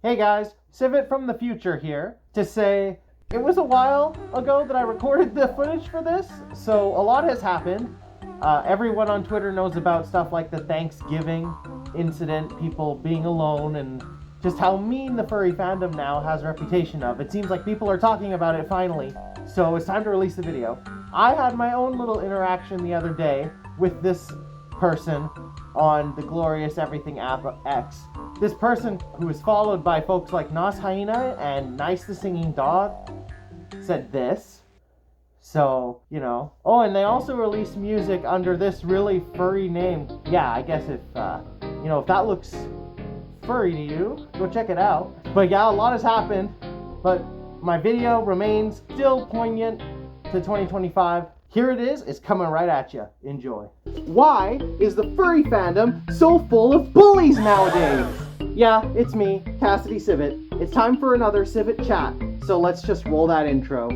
Hey guys, Civet from the future here to say it was a while ago that I recorded the footage for this, so a lot has happened. Everyone on Twitter knows about stuff like the Thanksgiving incident, people being alone, and just how mean the furry fandom now has a reputation of. It seems like people are talking about it finally, so it's time to release the video. I had my own little interaction the other day with this person on the glorious everything app X. This person, who is followed by folks like Nas Hyena and Nice the Singing Dog, said this. So, you know. Oh, and they also released music under this really furry name. Yeah, I guess if that looks furry to you, go check it out. But yeah, a lot has happened. But my video remains still poignant to 2025. Here it is, it's coming right at you. Enjoy. Why is the furry fandom so full of bullies nowadays? Yeah, it's me, Cassidy Civet. It's time for another Civet chat, so let's just roll that intro.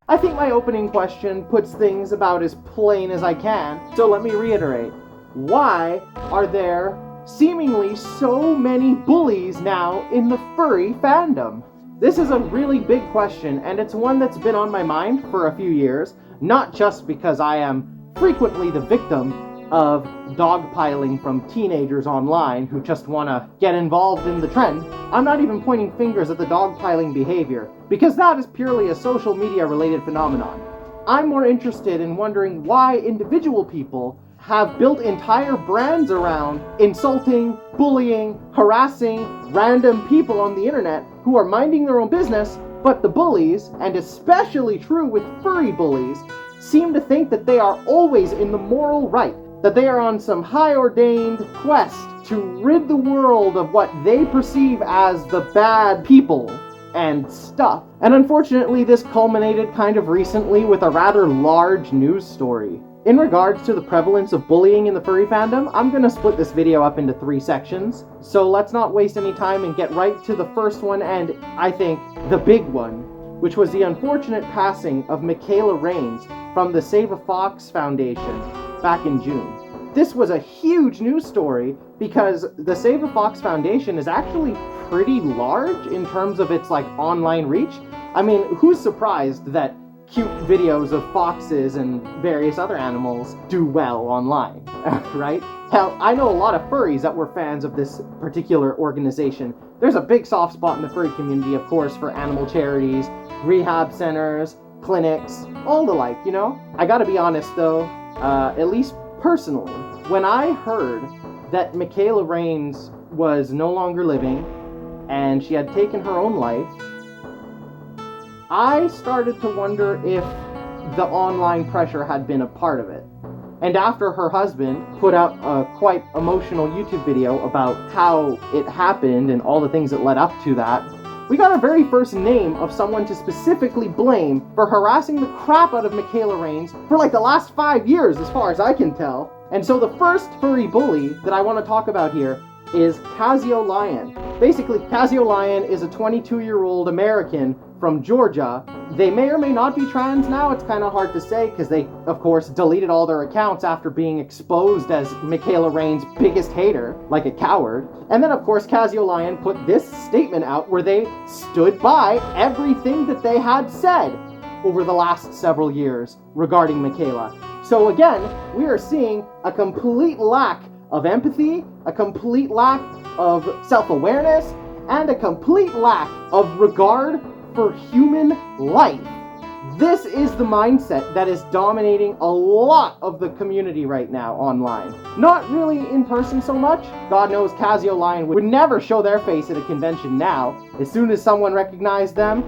I think my opening question puts things about as plain as I can, so let me reiterate. Why are there seemingly so many bullies now in the furry fandom? This is a really big question, and it's one that's been on my mind for a few years, not just because I am frequently the victim of dogpiling from teenagers online who just want to get involved in the trend. I'm not even pointing fingers at the dogpiling behavior, because that is purely a social media related phenomenon. I'm more interested in wondering why individual people have built entire brands around insulting, bullying, harassing random people on the internet who are minding their own business, but the bullies, and especially true with furry bullies, seem to think that they are always in the moral right, that they are on some high-ordained quest to rid the world of what they perceive as the bad people and stuff. And unfortunately, this culminated kind of recently with a rather large news story. In regards to the prevalence of bullying in the furry fandom, I'm going to split this video up into 3 sections, so let's not waste any time and get right to the first one and, I think, the big one, which was the unfortunate passing of Michaela Raines from the Save a Fox Foundation back in June. This was a huge news story because the Save a Fox Foundation is actually pretty large in terms of its online reach. I mean, who's surprised that cute videos of foxes and various other animals do well online, right? Hell, I know a lot of furries that were fans of this particular organization. There's a big soft spot in the furry community, of course, for animal charities, rehab centers, clinics, all the like, you know? I gotta be honest though, at least personally, when I heard that Michaela Raines was no longer living and she had taken her own life, I started to wonder if the online pressure had been a part of it. And after her husband put out a quite emotional YouTube video about how it happened and all the things that led up to that, we got our very first name of someone to specifically blame for harassing the crap out of Michaela Raines for the last 5 years, as far as I can tell. And so the first furry bully that I want to talk about here is Casio Lion. Basically, Casio Lion is a 22-year-old American from Georgia. They may or may not be trans now. It's kind of hard to say because they, of course, deleted all their accounts after being exposed as Michaela Raines' biggest hater, like a coward. And then, of course, Casio Lion put this statement out where they stood by everything that they had said over the last several years regarding Michaela. So again, we are seeing a complete lack of empathy, a complete lack of self-awareness, and a complete lack of regard for human life. This is the mindset that is dominating a lot of the community right now online. Not really in person so much. God knows Casio Lion would never show their face at a convention now. As soon as someone recognized them,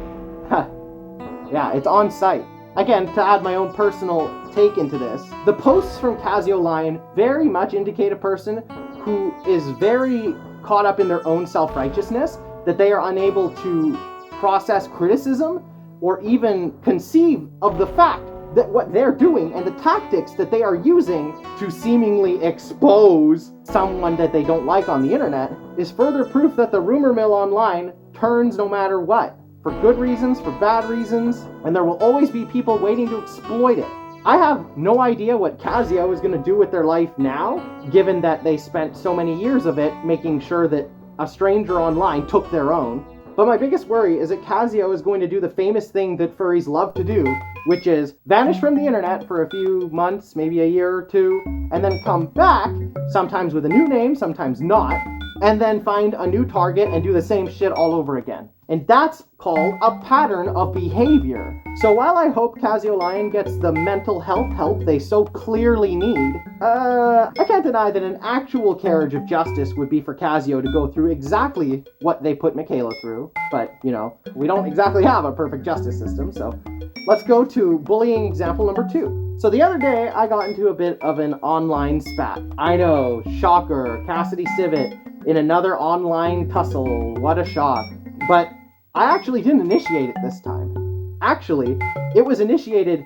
yeah, it's on site. Again, to add my own personal take into this, the posts from Casio Lion very much indicate a person who is very caught up in their own self-righteousness, that they are unable to process criticism or even conceive of the fact that what they're doing and the tactics that they are using to seemingly expose someone that they don't like on the internet is further proof that the rumor mill online turns no matter what. For good reasons, for bad reasons, and there will always be people waiting to exploit it. I have no idea what Casio is going to do with their life now, given that they spent so many years of it making sure that a stranger online took their own. But my biggest worry is that Casio is going to do the famous thing that furries love to do, which is vanish from the internet for a few months, maybe a year or two, and then come back, sometimes with a new name, sometimes not, and then find a new target and do the same shit all over again. And that's called a pattern of behavior. So while I hope Casio Lion gets the mental health help they so clearly need, I can't deny that an actual carriage of justice would be for Casio to go through exactly what they put Michaela through. But, you know, we don't exactly have a perfect justice system, so let's go to bullying example number 2. So the other day, I got into a bit of an online spat. I know, shocker, Cassidy Civet in another online tussle, what a shock. But I actually didn't initiate it this time. Actually, it was initiated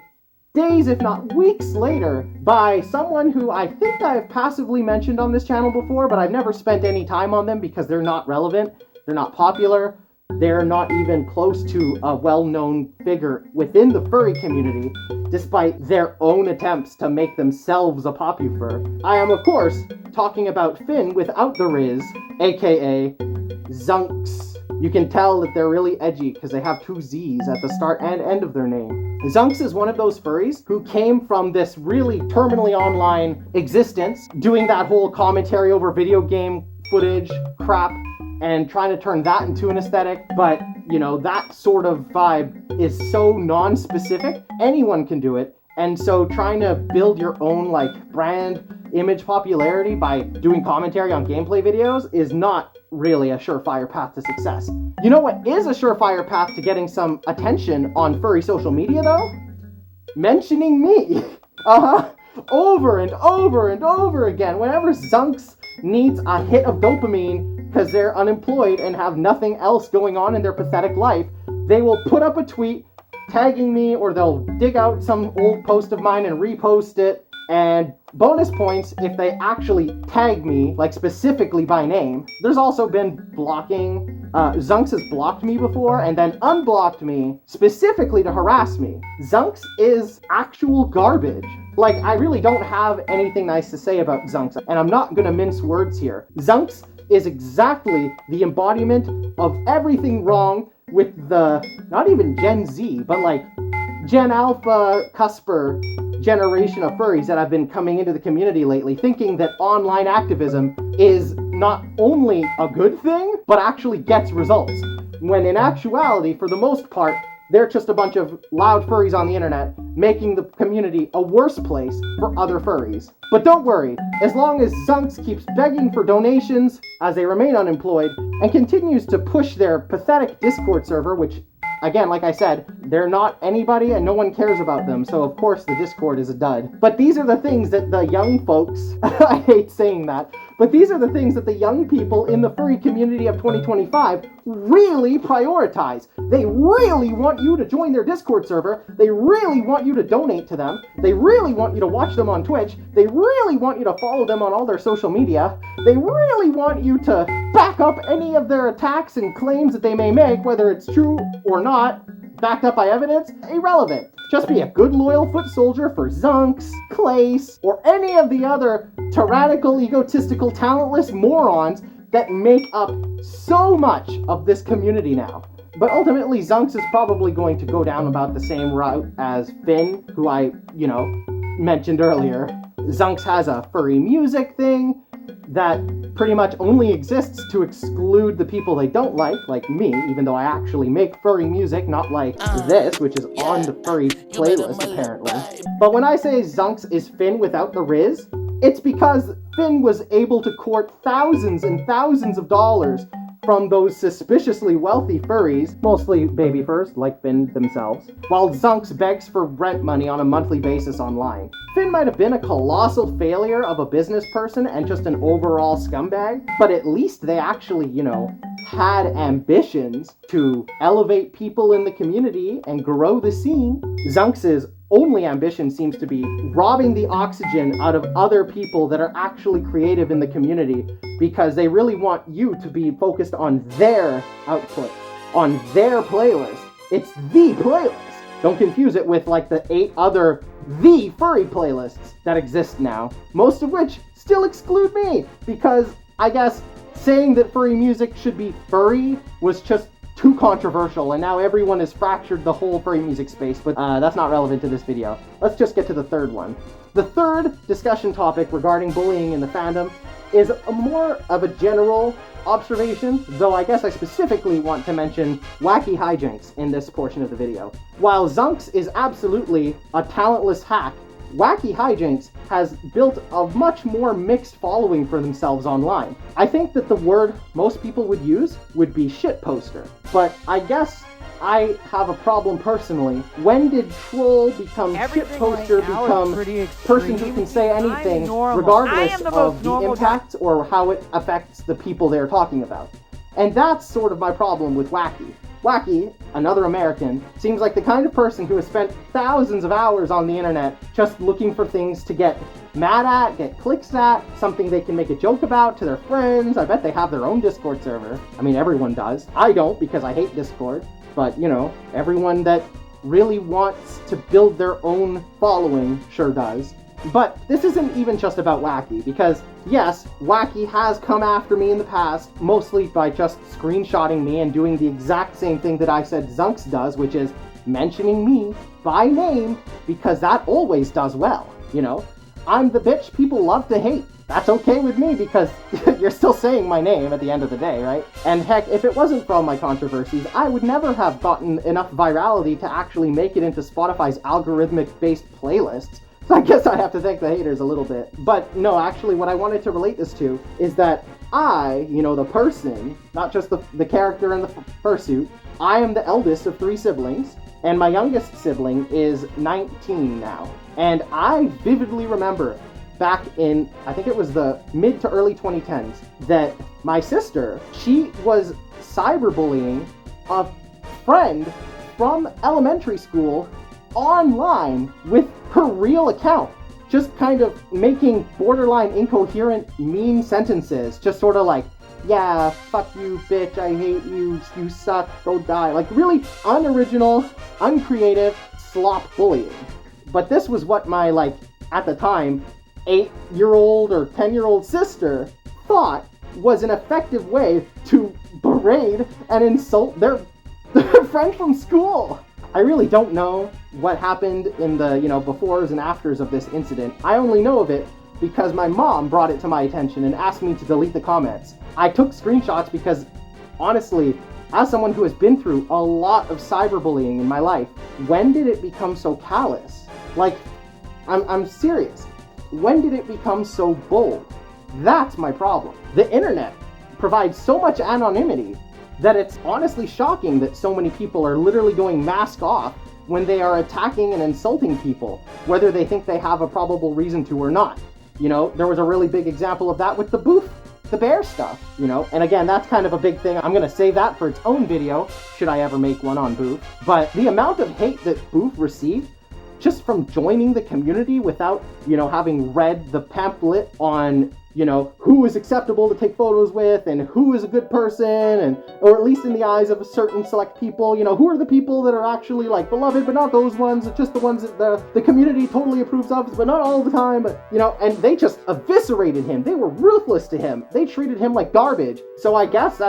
days, if not weeks later, by someone who I think I've passively mentioned on this channel before, but I've never spent any time on them because they're not relevant, they're not popular, they're not even close to a well-known figure within the furry community, despite their own attempts to make themselves a popufur. I am, of course, talking about Finn without the Riz, aka Zunks. You can tell that they're really edgy because they have 2 Z's at the start and end of their name. Zunks is one of those furries who came from this really terminally online existence, doing that whole commentary over video game footage crap and trying to turn that into an aesthetic. But, you know, that sort of vibe is so non-specific, anyone can do it. And so trying to build your own, like, brand image popularity by doing commentary on gameplay videos is not really a surefire path to success. You know what is a surefire path to getting some attention on furry social media, though? Mentioning me. Over and over and over again. Whenever Zunks needs a hit of dopamine because they're unemployed and have nothing else going on in their pathetic life, they will put up a tweet tagging me, or they'll dig out some old post of mine and repost it. And bonus points if they actually tag me, like specifically by name. There's also been blocking. Zunks has blocked me before and then unblocked me specifically to harass me. Zunks is actual garbage. Like, I really don't have anything nice to say about Zunks, and I'm not gonna mince words here. Zunks is exactly the embodiment of everything wrong with the, not even Gen Z, but like Gen Alpha cusper generation of furries that have been coming into the community lately, thinking that online activism is not only a good thing, but actually gets results. When in actuality, for the most part, they're just a bunch of loud furries on the internet, making the community a worse place for other furries. But don't worry, as long as Zunks keeps begging for donations as they remain unemployed, and continues to push their pathetic Discord server, which, again, like I said, they're not anybody and no one cares about them, so of course the Discord is a dud. But these are the things that the young folks, I hate saying that, but these are the things that the young people in the furry community of 2025 really prioritize. They really want you to join their Discord server, they really want you to donate to them, they really want you to watch them on Twitch, they really want you to follow them on all their social media, they really want you to back up any of their attacks and claims that they may make, whether it's true or not, backed up by evidence, irrelevant. Just be a good loyal foot soldier for Zunks, Clace, or any of the other tyrannical, egotistical, talentless morons that make up so much of this community now. But ultimately, Zunks is probably going to go down about the same route as Finn, who I, mentioned earlier. Zunks has a furry music thing that pretty much only exists to exclude the people they don't like me, even though I actually make furry music, not like this, which is on the furry playlist, apparently. But when I say Zunks is Finn without the Riz, it's because Finn was able to court thousands and thousands of dollars from those suspiciously wealthy furries, mostly baby furs, like Finn themselves, while Zunks begs for rent money on a monthly basis online. Finn might have been a colossal failure of a business person and just an overall scumbag, but at least they actually, had ambitions to elevate people in the community and grow the scene. Zunks' only ambition seems to be robbing the oxygen out of other people that are actually creative in the community, because they really want you to be focused on their output, on their playlist. It's the playlist. Don't confuse it with like the 8 other the furry playlists that exist now, most of which still exclude me, because I guess saying that furry music should be furry was just too controversial, and now everyone has fractured the whole furry music space, but that's not relevant to this video. Let's just get to the third one. The third discussion topic regarding bullying in the fandom is more of a general observation, though I guess I specifically want to mention wacky hijinks in this portion of the video. While Zunks is absolutely a talentless hack, Wacky Hijinks has built a much more mixed following for themselves online. I think that the word most people would use would be shitposter, but I guess I have a problem personally. When did troll become shitposter, become person who can say anything regardless of the impact or how it affects the people they're talking about? And that's sort of my problem with Wacky. Wacky, another American, seems like the kind of person who has spent thousands of hours on the internet just looking for things to get mad at, get clicks at, something they can make a joke about to their friends. I bet they have their own Discord server. I mean, everyone does. I don't because I hate Discord, but you know, everyone that really wants to build their own following sure does. But this isn't even just about Wacky, because yes, Wacky has come after me in the past, mostly by just screenshotting me and doing the exact same thing that I said Zunks does, which is mentioning me by name, because that always does well, you know? I'm the bitch people love to hate. That's okay with me, because you're still saying my name at the end of the day, right? And heck, if it wasn't for all my controversies, I would never have gotten enough virality to actually make it into Spotify's algorithmic-based playlists. I guess I have to thank the haters a little bit. But no, actually what I wanted to relate this to is that I, you know, the person, not just the character in the fursuit, I am the eldest of 3 siblings, and my youngest sibling is 19 now. And I vividly remember back in, I think it was the mid to early 2010s, that my sister, she was cyberbullying a friend from elementary school online with her real account, just kind of making borderline incoherent mean sentences, just sort of like, yeah, fuck you, bitch, I hate you, you suck, go die, like really unoriginal, uncreative slop bullying. But this was what my, like, at the time, 8-year-old or 10-year-old sister thought was an effective way to berate and insult their friend from school. I really don't know what happened in the, you know, befores and afters of this incident. I only know of it because my mom brought it to my attention and asked me to delete the comments. I took screenshots because, honestly, as someone who has been through a lot of cyberbullying in my life, when did it become so callous? Like, I'm serious. When did it become so bold? That's my problem. The internet provides so much anonymity that it's honestly shocking that so many people are literally going mask off when they are attacking and insulting people, whether they think they have a probable reason to or not. You know, there was a really big example of that with the bear stuff, you know, and again, that's kind of a big thing. I'm gonna save that for its own video, should I ever make one on Boof. But the amount of hate that Boof received just from joining the community without, you know, having read the pamphlet on, you know, who is acceptable to take photos with and who is a good person, and or at least in the eyes of a certain select people, you know, who are the people that are actually like beloved, but not those ones, just the ones that the community totally approves of, but not all the time, but, you know, and they just eviscerated him. They were ruthless to him. They treated him like garbage. So I guess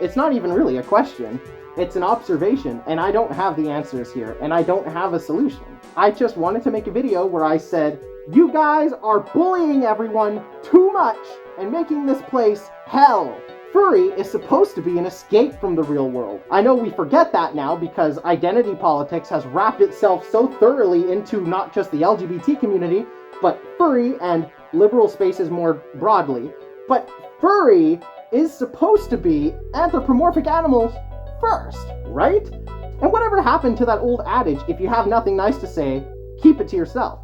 it's not even really a question. It's an observation, and I don't have the answers here, and I don't have a solution. I just wanted to make a video where I said, you guys are bullying everyone too much and making this place hell. Furry is supposed to be an escape from the real world. I know we forget that now because identity politics has wrapped itself so thoroughly into not just the LGBT community, but furry and liberal spaces more broadly. But furry is supposed to be anthropomorphic animals first, right? And whatever happened to that old adage, if you have nothing nice to say, keep it to yourself?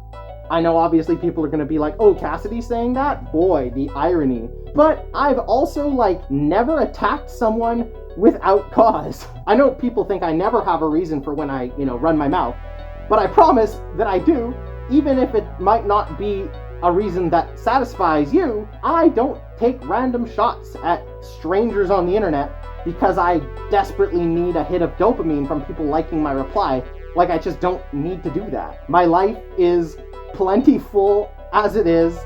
I know obviously people are going to be like, oh, Cassidy's saying that? Boy, the irony. But I've also, like, never attacked someone without cause. I know people think I never have a reason for when I, you know, run my mouth, but I promise that I do, even if it might not be a reason that satisfies you. I don't take random shots at strangers on the internet because I desperately need a hit of dopamine from people liking my reply. Like, I just don't need to do that. My life is plentiful as it is.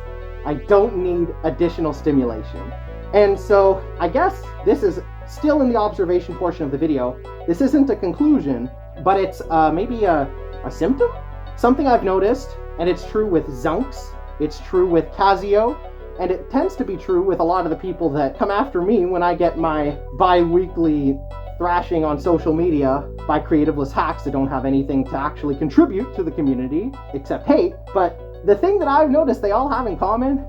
I don't need additional stimulation. And so I guess this is still in the observation portion of the video. This isn't a conclusion, but it's maybe a symptom? Something I've noticed, and it's true with Zunks, it's true with Casio, and it tends to be true with a lot of the people that come after me when I get my bi-weekly thrashing on social media by creativeless hacks that don't have anything to actually contribute to the community except hate. But the thing that I've noticed they all have in common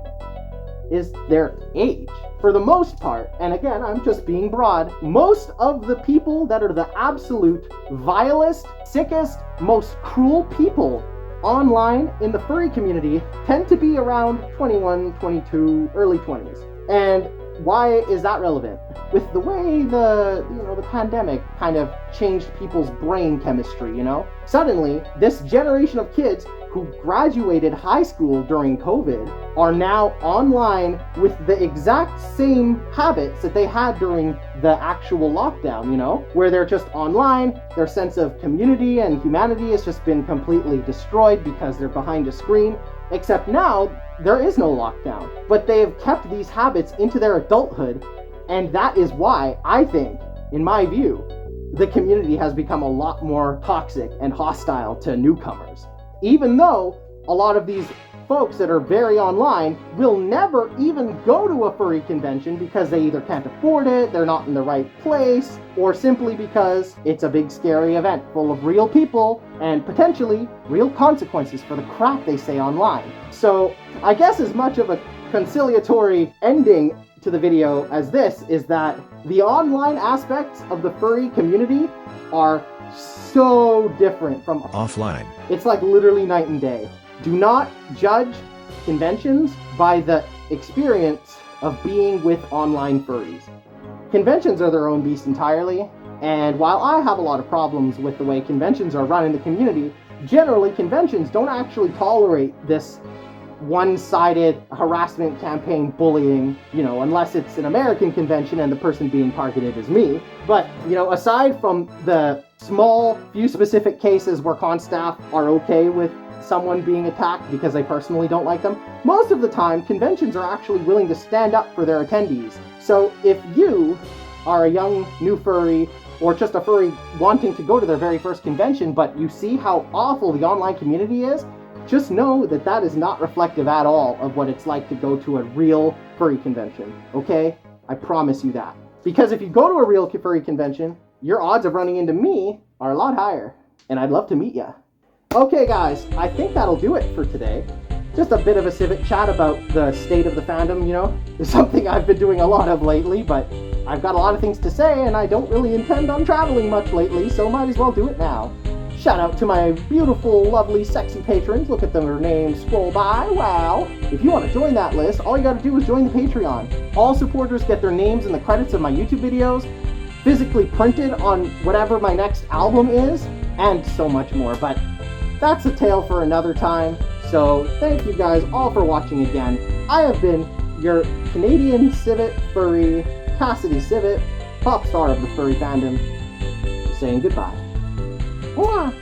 is their age. For the most part, and again, I'm just being broad, most of the people that are the absolute vilest, sickest, most cruel people online in the furry community tend to be around 21, 22, early 20s. And why is that relevant? With the way the pandemic kind of changed people's brain chemistry, Suddenly, this generation of kids who graduated high school during COVID are now online with the exact same habits that they had during the actual lockdown, where they're just online, their sense of community and humanity has just been completely destroyed because they're behind a screen, except now there is no lockdown. But they have kept these habits into their adulthood, and that is why I think, in my view, the community has become a lot more toxic and hostile to newcomers. Even though a lot of these folks that are very online will never even go to a furry convention because they either can't afford it, they're not in the right place, or simply because it's a big scary event full of real people and potentially real consequences for the crap they say online. So I guess as much of a conciliatory ending to the video as this is that the online aspects of the furry community are so different from offline. It's like literally night and day. Do not judge conventions by the experience of being with online furries. Conventions are their own beast entirely, and while I have a lot of problems with the way conventions are run in the community, generally conventions don't actually tolerate this one-sided harassment campaign bullying, unless it's an American convention and the person being targeted is me. But, aside from the small few specific cases where con staff are okay with someone being attacked because they personally don't like them, most of the time conventions are actually willing to stand up for their attendees. So if you are a young new furry or just a furry wanting to go to their very first convention, but you see how awful the online community is, just know that that is not reflective at all of what it's like to go to a real furry convention, okay? I promise you that. Because if you go to a real furry convention, your odds of running into me are a lot higher, and I'd love to meet ya. Okay guys, I think that'll do it for today. Just a bit of a Civet chat about the state of the fandom, It's something I've been doing a lot of lately, but I've got a lot of things to say, and I don't really intend on traveling much lately, so might as well do it now. Shout out to my beautiful, lovely, sexy patrons. Look at their names scroll by. Wow. If you want to join that list, all you got to do is join the Patreon. All supporters get their names in the credits of my YouTube videos, physically printed on whatever my next album is, and so much more. But that's a tale for another time. So thank you guys all for watching again. I have been your Canadian Civet furry, Cassidy Civet, pop star of the furry fandom, saying goodbye. Mwah!